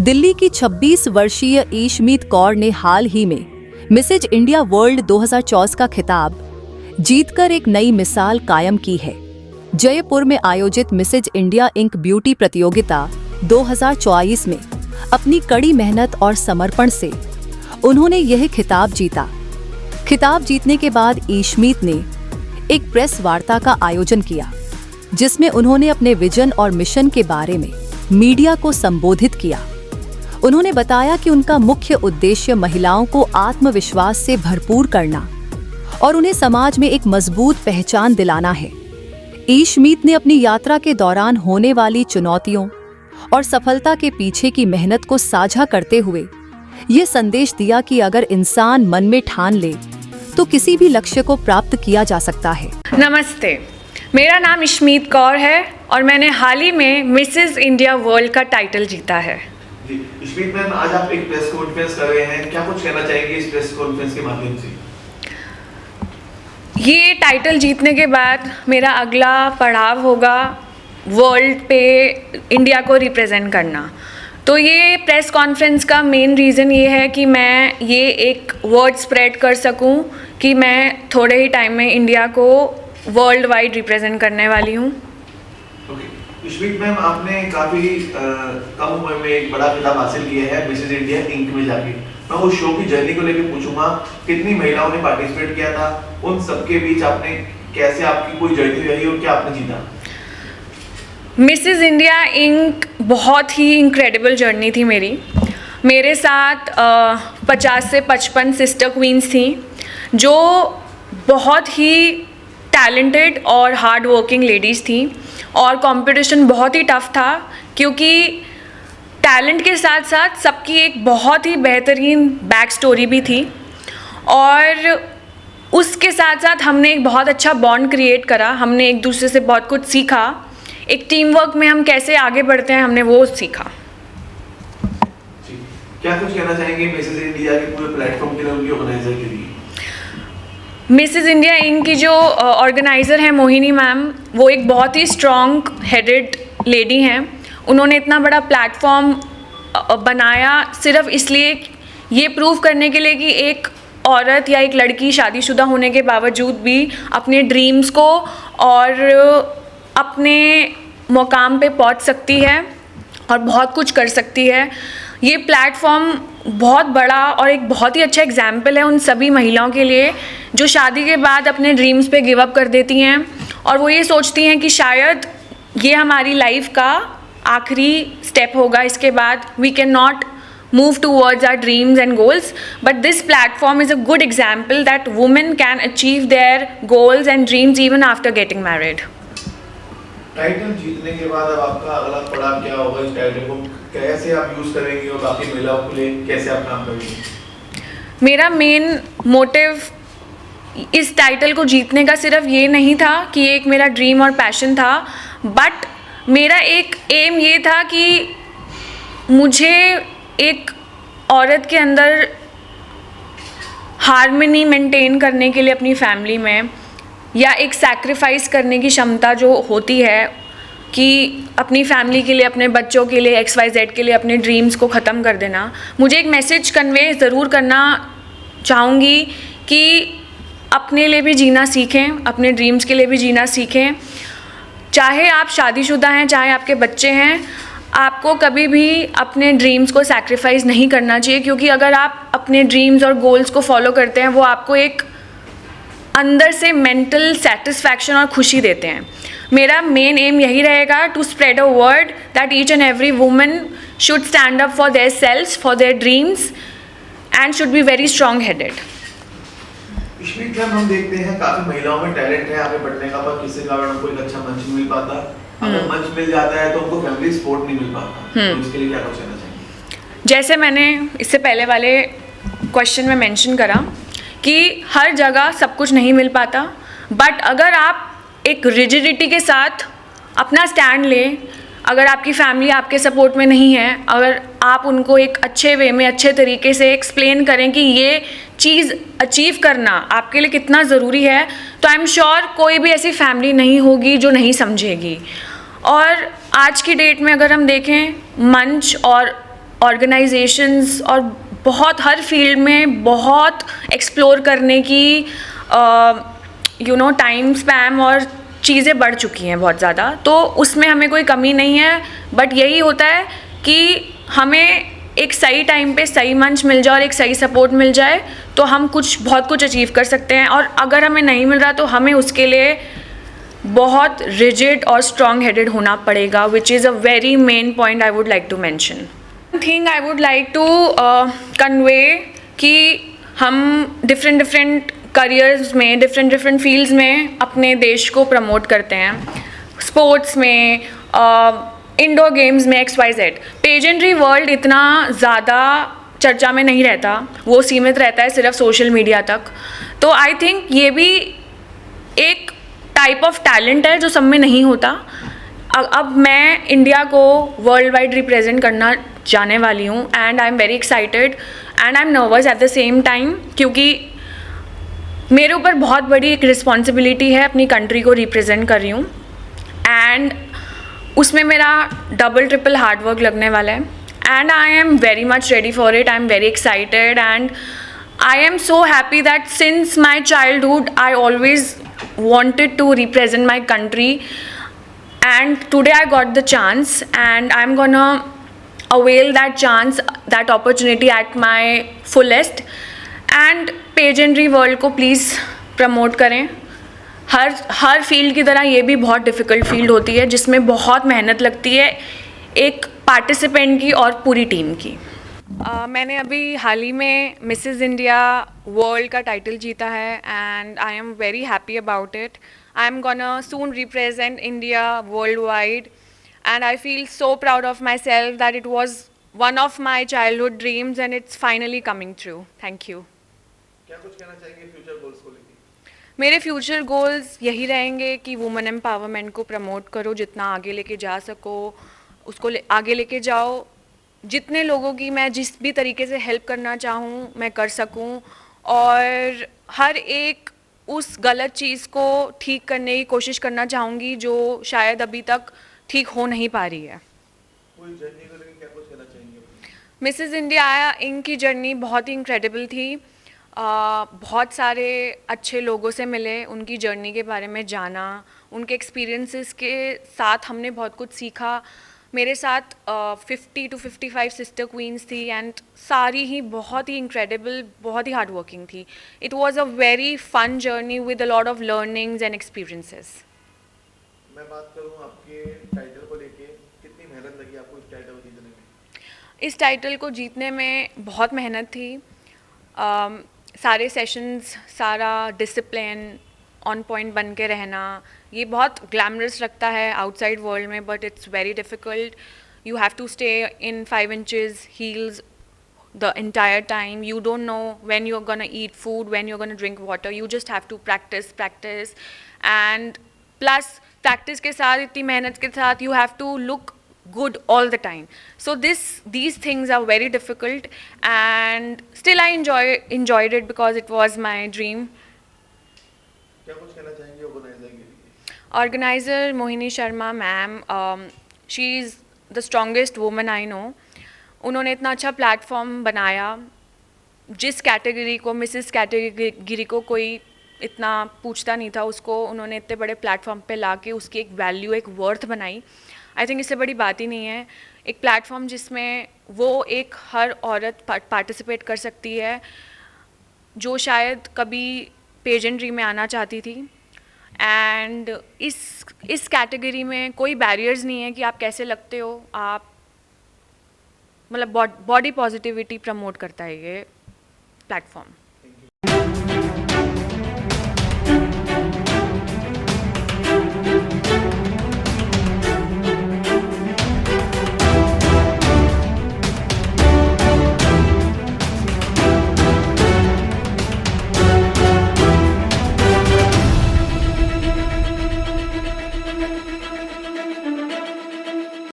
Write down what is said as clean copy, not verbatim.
दिल्ली की 26 वर्षीय ईशमीत कौर ने हाल ही में मिसेज इंडिया वर्ल्ड 2024 का खिताब जीतकर एक नई मिसाल कायम की है। जयपुर में आयोजित मिसेज इंडिया इंक ब्यूटी प्रतियोगिता 2024 में अपनी कड़ी मेहनत और समर्पण से उन्होंने यह खिताब जीता। खिताब जीतने के बाद ईशमीत ने एक प्रेस वार्ता का आयोजन किया, जिसमें उन्होंने अपने विजन और मिशन के बारे में मीडिया को संबोधित किया। उन्होंने बताया कि उनका मुख्य उद्देश्य महिलाओं को आत्मविश्वास से भरपूर करना और उन्हें समाज में एक मजबूत पहचान दिलाना है। ईशमीत ने अपनी यात्रा के दौरान होने वाली चुनौतियों और सफलता के पीछे की मेहनत को साझा करते हुए ये संदेश दिया कि अगर इंसान मन में ठान ले तो किसी भी लक्ष्य को प्राप्त किया जा सकता है। नमस्ते, मेरा नाम ईशमीत कौर है और मैंने हाल ही में मिसेज इंडिया वर्ल्ड का टाइटल जीता है। ईशमीत मैम, आज आप एक प्रेस कॉन्फ्रेंस कर रहे हैं, क्या कुछ कहना चाहेंगे इस प्रेस कॉन्फ्रेंस के माध्यम से? ये टाइटल जीतने के बाद मेरा अगला पड़ाव होगा वर्ल्ड पे इंडिया को रिप्रेजेंट करना। तो ये प्रेस कॉन्फ्रेंस का मेन रीज़न ये है कि मैं ये एक वर्ड स्प्रेड कर सकूं कि मैं थोड़े ही टाइम में इंडिया को वर्ल्ड वाइड रिप्रेजेंट करने वाली हूँ। ईशमीत मैम, आपने काफ़ी कम उम्र में एक बड़ा खिताब हासिल किया है मिसेज इंडिया इंक में जाके। मैं उस शो की जर्नी को लेकर पूछूंगा, कितनी महिलाओं ने पार्टिसिपेट किया था, उन सबके बीच आपने कैसे, आपकी कोई जर्नी रही और क्या आपने जीता? मिसेज इंडिया इंक बहुत ही इनक्रेडिबल जर्नी थी मेरी। मेरे साथ 50 से 55 सिस्टर क्वींस थी जो बहुत ही टैलेंटेड और हार्ड वर्किंग लेडीज़ थी और कंपटीशन बहुत ही टफ था, क्योंकि टैलेंट के साथ साथ सबकी एक बहुत ही बेहतरीन बैक स्टोरी भी थी और उसके साथ साथ हमने एक बहुत अच्छा बॉन्ड क्रिएट करा। हमने एक दूसरे से बहुत कुछ सीखा। एक टीम वर्क में हम कैसे आगे बढ़ते हैं, हमने वो सीखा। क्या कुछ कहना चाहेंगे मिसेज इंडिया के पूरे प्लेटफॉर्म के लिए, उनके ऑर्गेनाइजर के लिए? मिसेज इंडिया इंक की जो ऑर्गेनाइज़र हैं मोहिनी मैम, वो एक बहुत ही स्ट्रॉन्ग हेडेड लेडी हैं। उन्होंने इतना बड़ा प्लेटफॉर्म बनाया सिर्फ इसलिए, ये प्रूव करने के लिए कि एक औरत या एक लड़की शादीशुदा होने के बावजूद भी अपने ड्रीम्स को और अपने मुकाम पे पहुंच सकती है और बहुत कुछ कर सकती है। ये प्लेटफॉर्म बहुत बड़ा और एक बहुत ही अच्छा एग्जाम्पल है उन सभी महिलाओं के लिए जो शादी के बाद अपने ड्रीम्स पे गिव अप कर देती हैं और वो ये सोचती हैं कि शायद ये हमारी लाइफ का आखिरी स्टेप होगा, इसके बाद we can not move towards our dreams and goals, but this platform is a good example that women can achieve their goals and dreams even after getting married. Title जीतने के बाद अब आपका अगला पड़ाव क्या होगा? इस टाइटल को कैसे आप यूज करेंगे और बाकी महिलाओं के लिए कैसे आप काम करेंगे? मेरा मेन मोटिव इस टाइटल को जीतने का सिर्फ ये नहीं था कि ये एक मेरा ड्रीम और पैशन था, बट मेरा एक एम ये था कि मुझे एक औरत के अंदर हार्मनी मेंटेन करने के लिए अपनी फैमिली में, या एक सैक्रिफाइस करने की क्षमता जो होती है कि अपनी फैमिली के लिए, अपने बच्चों के लिए, XYZ के लिए अपने ड्रीम्स को ख़त्म कर देना, मुझे एक मैसेज कन्वे ज़रूर करना चाहूँगी कि अपने लिए भी जीना सीखें, अपने ड्रीम्स के लिए भी जीना सीखें। चाहे आप शादीशुदा हैं, चाहे आपके बच्चे हैं, आपको कभी भी अपने ड्रीम्स को सैक्रिफाइस नहीं करना चाहिए, क्योंकि अगर आप अपने ड्रीम्स और गोल्स को फॉलो करते हैं, वो आपको एक अंदर से मेंटल सेटिस्फैक्शन और खुशी देते हैं। मेरा मेन एम यही रहेगा, to spread a word that each and every woman should stand up for their selves, for their dreams and should be very strong headed. Ishmeet ma'am, हम देखते हैं काफी महिलाओं में टैलेंट है आगे बढ़ने का, पर किसी कारण उनको एक अच्छा मंच मिल पाता। अगर मंच मिल जाता है तो उनको फैमिली सपोर्ट नहीं मिल पाता, तो इसके लिए क्या कुछ कहना चाहिए? जैसे मैंने इससे पहले वाले क्वेश्चन में मेंशन करा कि हर जगह सब कुछ नहीं मिल पाता, बट अगर आप एक रिजिडिटी के साथ अपना स्टैंड लें, अगर आपकी फैमिली आपके सपोर्ट में नहीं है, अगर आप उनको एक अच्छे वे में, अच्छे तरीके से एक्सप्लेन करें कि ये चीज़ अचीव करना आपके लिए कितना ज़रूरी है, तो आई एम श्योर कोई भी ऐसी फैमिली नहीं होगी जो नहीं समझेगी। और आज की डेट में अगर हम देखें, मंच और ऑर्गेनाइजेशंस और बहुत हर फील्ड में बहुत एक्सप्लोर करने की टाइम स्पैम और चीज़ें बढ़ चुकी हैं बहुत ज़्यादा, तो उसमें हमें कोई कमी नहीं है। बट यही होता है कि हमें एक सही टाइम पे सही मंच मिल जाए और एक सही सपोर्ट मिल जाए तो हम बहुत कुछ अचीव कर सकते हैं। और अगर हमें नहीं मिल रहा तो हमें उसके लिए बहुत रिजिड और स्ट्रॉन्ग हेडेड होना पड़ेगा, which is a very main point I would like to mention. Thing I would like to convey कि हम डिफरेंट करियर्स में डिफरेंट फील्ड्स में अपने देश को प्रमोट करते हैं, स्पोर्ट्स में, इंडोर गेम्स में, XYZ। पेजेंट्री वर्ल्ड इतना ज़्यादा चर्चा में नहीं रहता, वो सीमित रहता है सिर्फ सोशल मीडिया तक। तो आई थिंक ये भी एक टाइप ऑफ टैलेंट है जो सब में नहीं होता। अब मैं इंडिया को वर्ल्ड वाइड रिप्रेजेंट करना जाने वाली हूँ and I am very excited and I am nervous at the same time, क्योंकि मेरे ऊपर बहुत बड़ी एक रिस्पॉन्सिबिलिटी है, अपनी कंट्री को रिप्रेजेंट कर रही हूँ एंड उसमें मेरा डबल ट्रिपल हार्ड वर्क लगने वाला है and I am very much ready for it. I am very excited and I am so happy that since my childhood I always wanted to represent my country and today I got the chance and I'm gonna avail that chance, that opportunity at my fullest and pageantry world को please promote करें। हर field की तरह ये भी बहुत difficult field होती है जिसमें बहुत मेहनत लगती है एक पार्टिसिपेंट की और पूरी टीम की। मैंने अभी हाल ही में मिसेस इंडिया वर्ल्ड का टाइटल जीता है and I am very happy about it. I am gonna soon represent India world wide and I feel so proud of my self that it was one of my childhood dreams and it's finally coming through. Thank you. क्या कुछ कहना चाहेंगे future goals को लेकर? मेरे future goals यही रहेंगे कि वुमेन एम्पावरमेंट को प्रमोट करो, जितना आगे लेके जा सको उसको आगे लेके जाओ। जितने लोगों की मैं जिस भी तरीके से हेल्प करना चाहूँ मैं कर सकूँ और हर एक उस गलत चीज़ को ठीक करने की कोशिश करना चाहूँगी जो शायद अभी तक ठीक हो नहीं पा रही है। पूरी जर्नी को लेकर क्या कुछ कहना चाहेंगे? मिसेस इंडिया इंक की जर्नी बहुत ही इनक्रेडिबल थी। बहुत सारे अच्छे लोगों से मिले, उनकी जर्नी के बारे में जाना, उनके एक्सपीरियंसेस के साथ हमने बहुत कुछ सीखा। मेरे साथ 50 to 55 सिस्टर क्वींस थी एंड सारी ही बहुत ही इनक्रेडिबल, बहुत ही हार्ड वर्किंग थी। It was a very fun journey with a lot of learnings and experiences. मैं बात करूँ आपके टाइटल को लेके, कितनी मेहनत लगी आपको इस टाइटल को जीतने में? इस टाइटल को जीतने में बहुत मेहनत थी। सारे सेशंस, सारा डिसिप्लिन, ऑन पॉइंट बन के रहना, ये बहुत ग्लैमरस लगता है आउटसाइड वर्ल्ड में but it's very difficult. You have to stay in 5 inches heels the entire time. You don't know when you're gonna eat food, when you're gonna drink water. You just have to practice and plus practice के साथ, इतनी मेहनत के साथ you have to look good all the time. So these things are very difficult and still I enjoyed it because it was my dream. क्या कुछ कहना चाहेंगे ऑर्गेनाइजर के लिए? Organiser Mohini Sharma ma'am, she is the strongest woman I know. उन्होंने इतना अच्छा platform बनाया, जिस कैटेगरी को, मिसेस कैटेगरी को कोई इतना पूछता नहीं था, उसको उन्होंने इतने बड़े प्लेटफॉर्म पे ला के उसकी एक वैल्यू, एक वर्थ बनाई। आई थिंक इससे बड़ी बात ही नहीं है। एक प्लेटफॉर्म जिसमें वो एक हर औरत पार्टिसिपेट कर सकती है जो शायद कभी पेजेंट्री में आना चाहती थी एंड इस कैटेगरी में कोई बैरियर्स नहीं है कि आप कैसे लगते हो। आप मतलब बॉडी पॉजिटिविटी प्रमोट करता है ये प्लेटफॉर्म।